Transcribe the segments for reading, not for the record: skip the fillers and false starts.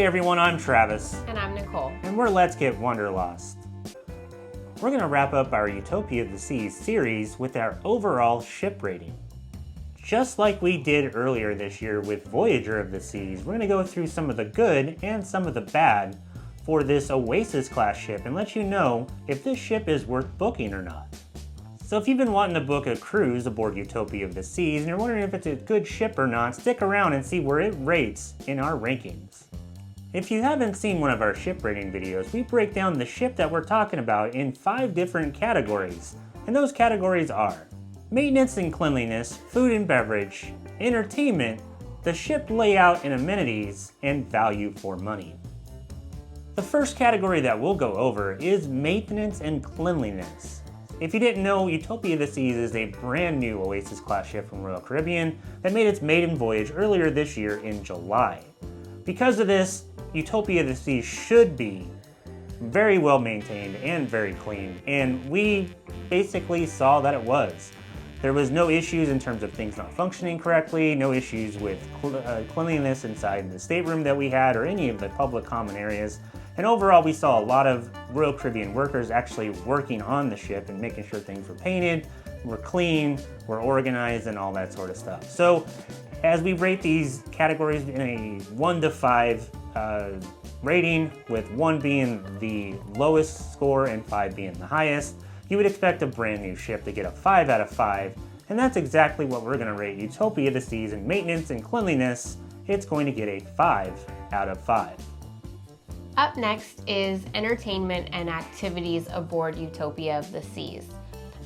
Hey everyone, I'm Travis. And I'm Nicole. And we're Let's Get Wanderlost. We're going to wrap up our Utopia of the Seas series with our overall ship rating. Just like we did earlier this year with Voyager of the Seas, we're going to go through some of the good and some of the bad for this Oasis-Class ship and let you know if this ship is worth booking or not. So if you've been wanting to book a cruise aboard Utopia of the Seas and you're wondering if it's a good ship or not, stick around and see where it rates in our rankings. If you haven't seen one of our ship rating videos, we break down the ship that we're talking about in 5 different categories. And those categories are maintenance and cleanliness, food and beverage, entertainment, the ship layout and amenities, and value for money. The first category that we'll go over is maintenance and cleanliness. If you didn't know, Utopia of the Seas is a brand new Oasis-Class ship from Royal Caribbean that made its maiden voyage earlier this year in July. Because of this, Utopia of the Seas should be very well maintained and very clean, and we basically saw that it was. There was no issues in terms of things not functioning correctly, no issues with cleanliness inside the stateroom that we had or any of the public common areas. And overall, we saw a lot of Royal Caribbean workers actually working on the ship and making sure things were painted, were clean, were organized, and all that sort of stuff. So as we rate these categories in a 1 to 5 rating, with 1 being the lowest score and 5 being the highest, you would expect a brand new ship to get a 5 out of 5, and that's exactly what we're going to rate Utopia of the Seas in maintenance and cleanliness. It's going to get a 5 out of 5. Up next is entertainment and activities aboard Utopia of the Seas.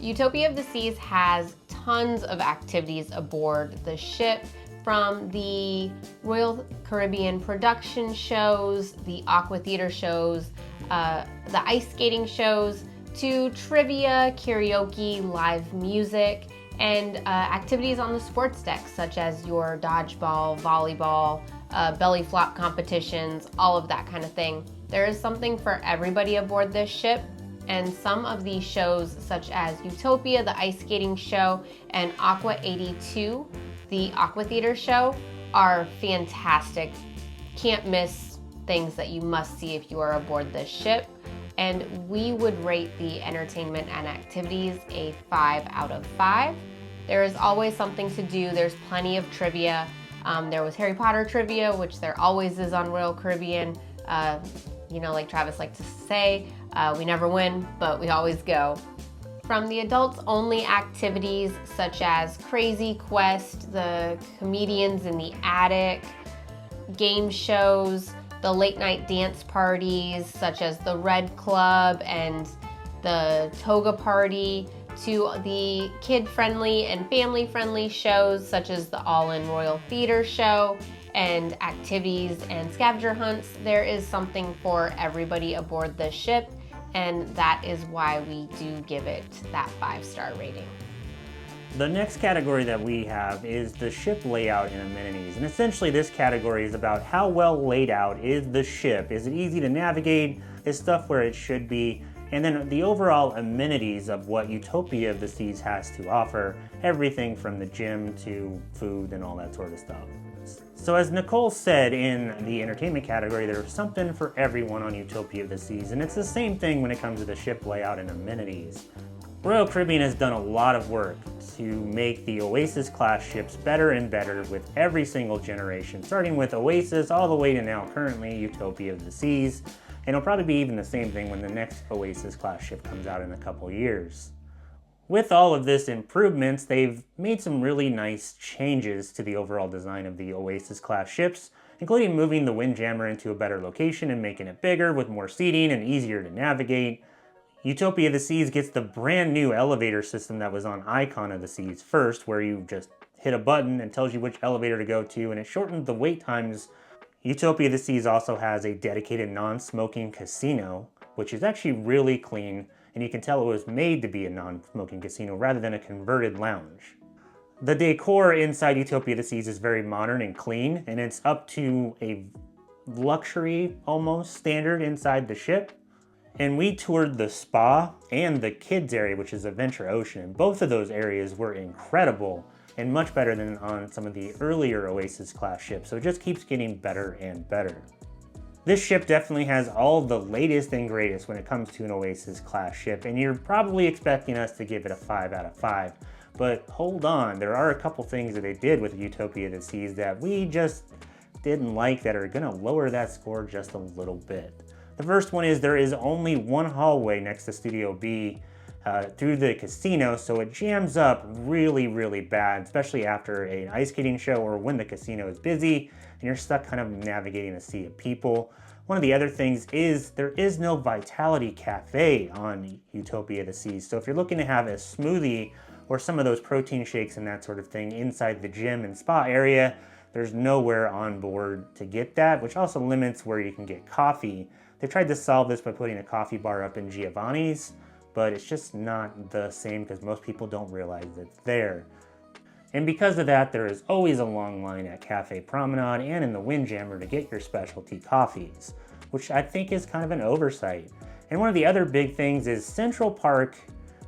Utopia of the Seas has tons of activities aboard the ship, from the Royal Caribbean production shows, the aqua theater shows, the ice skating shows, to trivia, karaoke, live music, and activities on the sports deck, such as your dodgeball, volleyball, belly flop competitions, all of that kind of thing. There is something for everybody aboard this ship, and some of these shows, such as Utopia, the ice skating show, and Aqua 82, the aqua theater show, are fantastic. Can't miss things that you must see if you are aboard this ship. And we would rate the entertainment and activities a 5 out of 5. There is always something to do. There's plenty of trivia. There was Harry Potter trivia, which there always is on Royal Caribbean. Like Travis likes to say, we never win, but we always go. From the adults-only activities such as Crazy Quest, the Comedians in the Attic, game shows, the late-night dance parties such as the Red Club and the Toga Party, to the kid-friendly and family-friendly shows such as the All-in Royal Theater Show, and activities and scavenger hunts. There is something for everybody aboard the ship, and that is why we do give it that 5-star rating. The next category that we have is the ship layout and amenities. And essentially this category is about how well laid out is the ship. Is it easy to navigate? Is stuff where it should be? And then the overall amenities of what Utopia of the Seas has to offer. Everything from the gym to food and all that sort of stuff. So as Nicole said in the entertainment category, there's something for everyone on Utopia of the Seas, and it's the same thing when it comes to the ship layout and amenities. Royal Caribbean has done a lot of work to make the Oasis-Class ships better and better with every single generation, starting with Oasis all the way to now currently Utopia of the Seas, and it'll probably be even the same thing when the next Oasis-Class ship comes out in a couple years. With all of this improvements, they've made some really nice changes to the overall design of the Oasis-Class ships, including moving the Windjammer into a better location and making it bigger with more seating and easier to navigate. Utopia of the Seas gets the brand new elevator system that was on Icon of the Seas first, where you just hit a button and tells you which elevator to go to, and it shortened the wait times. Utopia of the Seas also has a dedicated non-smoking casino, which is actually really clean, and you can tell it was made to be a non-smoking casino rather than a converted lounge. The decor inside Utopia of the Seas is very modern and clean, and it's up to a luxury almost standard inside the ship. And we toured the spa and the kids area, which is Adventure Ocean. Both of those areas were incredible and much better than on some of the earlier Oasis-Class ships, so it just keeps getting better and better. This ship definitely has all the latest and greatest when it comes to an Oasis-Class ship, and you're probably expecting us to give it a 5 out of 5. But hold on, there are a couple things that they did with Utopia of the Seas that we just didn't like that are gonna lower that score just a little bit. The first one is there is only one hallway next to Studio B through the casino, so it jams up really bad, especially after an ice skating show or when the casino is busy and you're stuck kind of navigating a sea of people. One of the other things is there is no Vitality Cafe on Utopia of the Seas, so if you're looking to have a smoothie or some of those protein shakes and that sort of thing inside the gym and spa area, there's nowhere on board to get that, which also limits where you can get coffee. They tried to solve this by putting a coffee bar up in Giovanni's, but it's just not the same because most people don't realize it's there. And because of that, there is always a long line at Cafe Promenade and in the Windjammer to get your specialty coffees, which I think is kind of an oversight. And one of the other big things is Central Park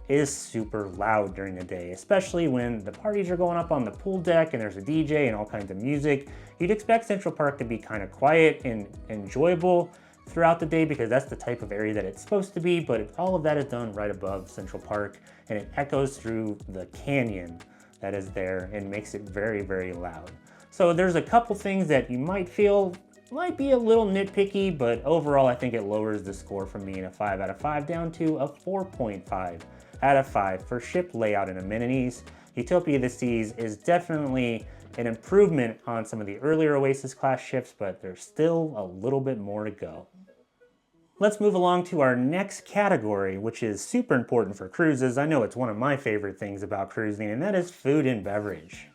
is super loud during the day, especially when the parties are going up on the pool deck and there's a DJ and all kinds of music. You'd expect Central Park to be kind of quiet and enjoyable throughout the day because that's the type of area that it's supposed to be, but all of that is done right above Central Park and it echoes through the canyon that is there and makes it very loud. So there's a couple things that you might feel might be a little nitpicky, but overall I think it lowers the score from being a 5 out of 5 down to a 4.5 out of 5 for ship layout and amenities. Utopia of the Seas is definitely an improvement on some of the earlier Oasis-Class ships, but there's still a little bit more to go. Let's move along to our next category, which is super important for cruises. I know it's one of my favorite things about cruising, and that is food and beverage.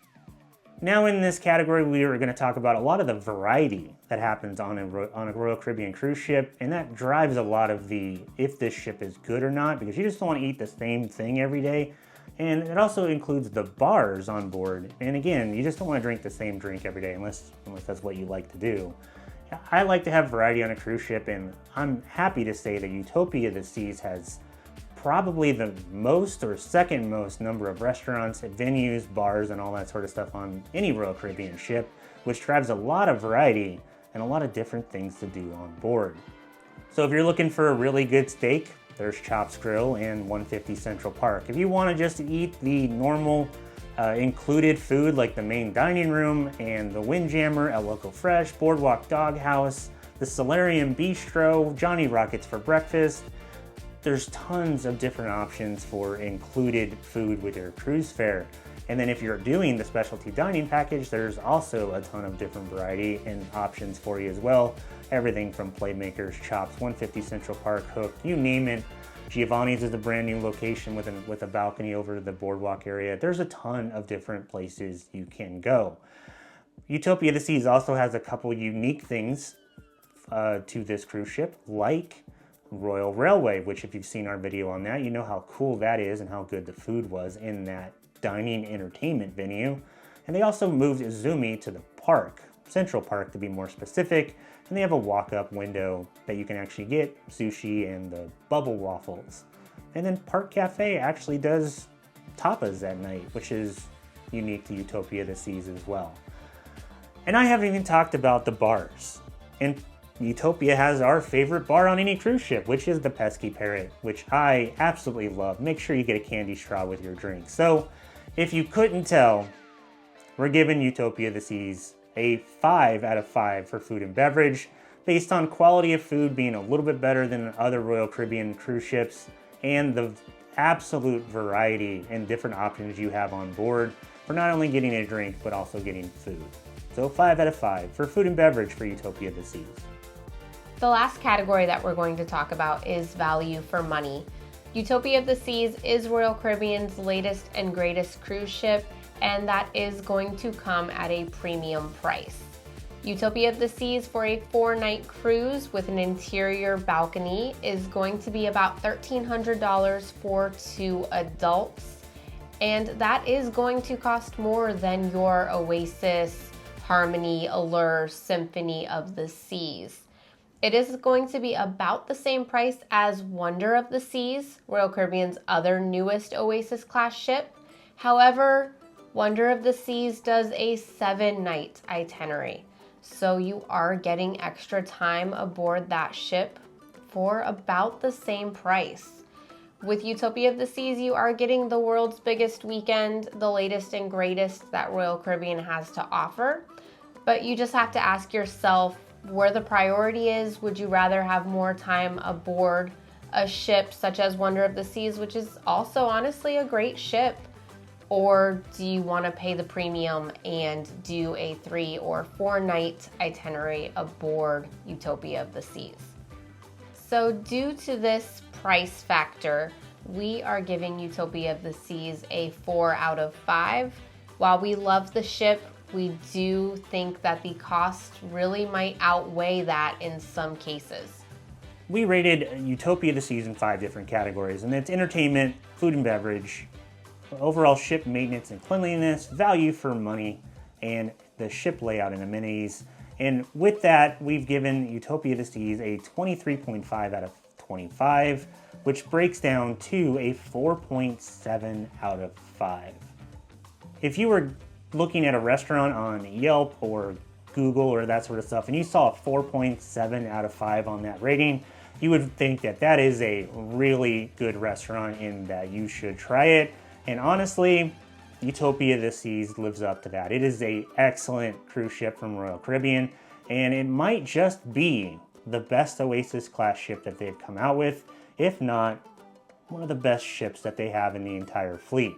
Now in this category, we are going to talk about a lot of the variety that happens on a Royal Caribbean cruise ship, and that drives a lot of the if this ship is good or not, because you just don't want to eat the same thing every day. And it also includes the bars on board. And again, you just don't want to drink the same drink every day unless that's what you like to do. I like to have variety on a cruise ship, and I'm happy to say that Utopia of the Seas has probably the most or second most number of restaurants, venues, bars, and all that sort of stuff on any Royal Caribbean ship, which drives a lot of variety and a lot of different things to do on board. So if you're looking for a really good steak, there's Chops Grill and 150 Central Park. If you want to just eat the normal included food like the main dining room and the Windjammer, El Loco Fresh, Boardwalk Doghouse, the Solarium Bistro, Johnny Rockets for breakfast, there's tons of different options for included food with your cruise fare. And then if you're doing the specialty dining package, there's also a ton of different variety and options for you as well. Everything from Playmakers, Chops, 150 Central Park, Hook, you name it. Giovanni's is a brand new location with a balcony over the boardwalk area. There's a ton of different places you can go. Utopia of the Seas also has a couple unique things to this cruise ship, like Royal Railway, which if you've seen our video on that, you know how cool that is and how good the food was in that dining entertainment venue. And they also moved Izumi to the park, Central Park to be more specific, and they have a walk-up window that you can actually get sushi and the bubble waffles. And then Park Cafe actually does tapas at night, which is unique to Utopia of the Seas as well. And I haven't even talked about the bars. And Utopia has our favorite bar on any cruise ship, which is the Pesky Parrot, which I absolutely love. Make sure you get a candy straw with your drink. So, if you couldn't tell, we're giving Utopia of the Seas a 5 out of 5 for food and beverage, based on quality of food being a little bit better than other Royal Caribbean cruise ships, and the absolute variety and different options you have on board for not only getting a drink, but also getting food. So 5 out of 5 for food and beverage for Utopia of the Seas. The last category that we're going to talk about is value for money. Utopia of the Seas is Royal Caribbean's latest and greatest cruise ship, and that is going to come at a premium price. Utopia of the Seas for a 4-night cruise with an interior balcony is going to be about $1,300 for 2 adults, and that is going to cost more than your Oasis, Harmony, Allure, Symphony of the Seas. It is going to be about the same price as Wonder of the Seas, Royal Caribbean's other newest Oasis-Class ship. However, Wonder of the Seas does a 7-night itinerary. So you are getting extra time aboard that ship for about the same price. With Utopia of the Seas, you are getting the world's biggest weekend, the latest and greatest that Royal Caribbean has to offer. But you just have to ask yourself where the priority is. Would you rather have more time aboard a ship such as Wonder of the Seas, which is also honestly a great ship? Or do you want to pay the premium and do a 3 or 4 night itinerary aboard Utopia of the Seas? So due to this price factor, we are giving Utopia of the Seas a 4 out of 5. While we love the ship, we do think that the cost really might outweigh that in some cases. We rated Utopia of the Seas in 5 different categories, and it's entertainment, food and beverage, overall ship maintenance and cleanliness, value for money, and the ship layout and amenities. And with that, we've given Utopia of the Seas a 23.5 out of 25, which breaks down to a 4.7 out of 5. If you were looking at a restaurant on Yelp or Google or that sort of stuff, and you saw a 4.7 out of 5 on that rating, you would think that that is a really good restaurant and that you should try it. And honestly, Utopia of the Seas lives up to that. It is an excellent cruise ship from Royal Caribbean, and it might just be the best Oasis-Class ship that they've come out with, if not one of the best ships that they have in the entire fleet.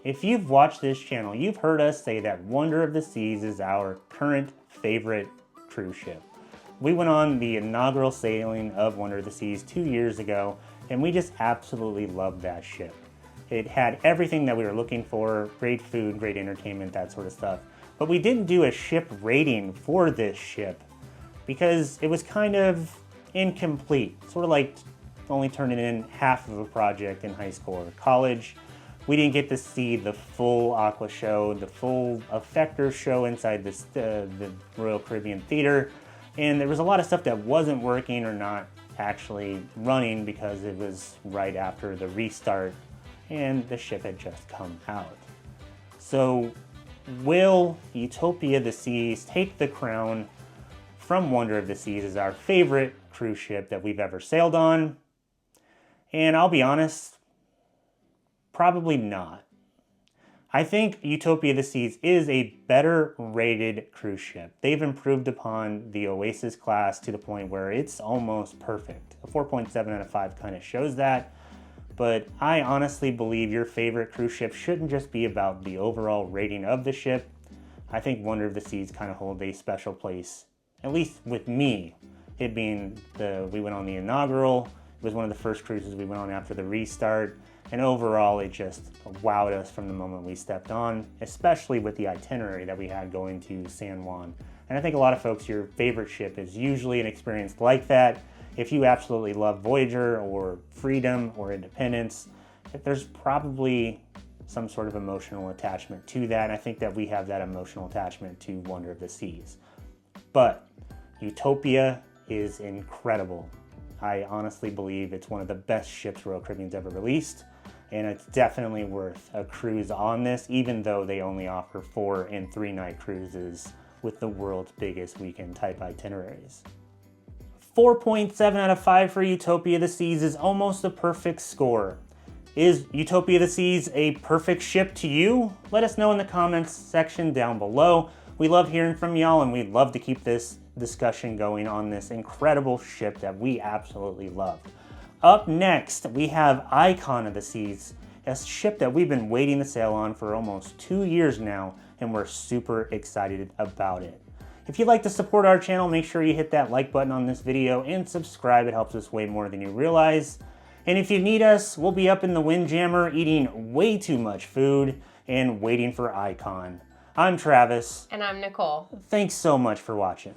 If you've watched this channel, you've heard us say that Wonder of the Seas is our current favorite cruise ship. We went on the inaugural sailing of Wonder of the Seas 2 years ago, and we just absolutely loved that ship. It had everything that we were looking for, great food, great entertainment, that sort of stuff. But we didn't do a ship rating for this ship because it was kind of incomplete, sort of like only turning in half of a project in high school or college. We didn't get to see the full aqua show, the full effector show inside the Royal Caribbean Theater, and there was a lot of stuff that wasn't working or not actually running because it was right after the restart and the ship had just come out. So will Utopia of the Seas take the crown from Wonder of the Seas as our favorite cruise ship that we've ever sailed on? And I'll be honest, probably not. I think Utopia of the Seas is a better rated cruise ship. They've improved upon the Oasis-Class to the point where it's almost perfect. A 4.7 out of 5 kind of shows that. But I honestly believe your favorite cruise ship shouldn't just be about the overall rating of the ship. I think Wonder of the Seas kind of hold a special place, at least with me. It being we went on the inaugural. It was one of the first cruises we went on after the restart. And overall, it just wowed us from the moment we stepped on, especially with the itinerary that we had going to San Juan. And I think a lot of folks, your favorite ship is usually an experience like that. If you absolutely love Voyager or Freedom or Independence, there's probably some sort of emotional attachment to that. And I think that we have that emotional attachment to Wonder of the Seas. But Utopia is incredible. I honestly believe it's one of the best ships Royal Caribbean's ever released. And it's definitely worth a cruise on this, even though they only offer 4 and 3 night cruises with the world's biggest weekend type itineraries. 4.7 out of 5 for Utopia of the Seas is almost a perfect score. Is Utopia of the Seas a perfect ship to you? Let us know in the comments section down below. We love hearing from y'all, and we'd love to keep this discussion going on this incredible ship that we absolutely love. Up next, we have Icon of the Seas, a ship that we've been waiting to sail on for almost 2 years now, and we're super excited about it. If you'd like to support our channel, make sure you hit that like button on this video and subscribe. It helps us way more than you realize. And if you need us, we'll be up in the Windjammer eating way too much food and waiting for Icon. I'm Travis. And I'm Nicole. Thanks so much for watching.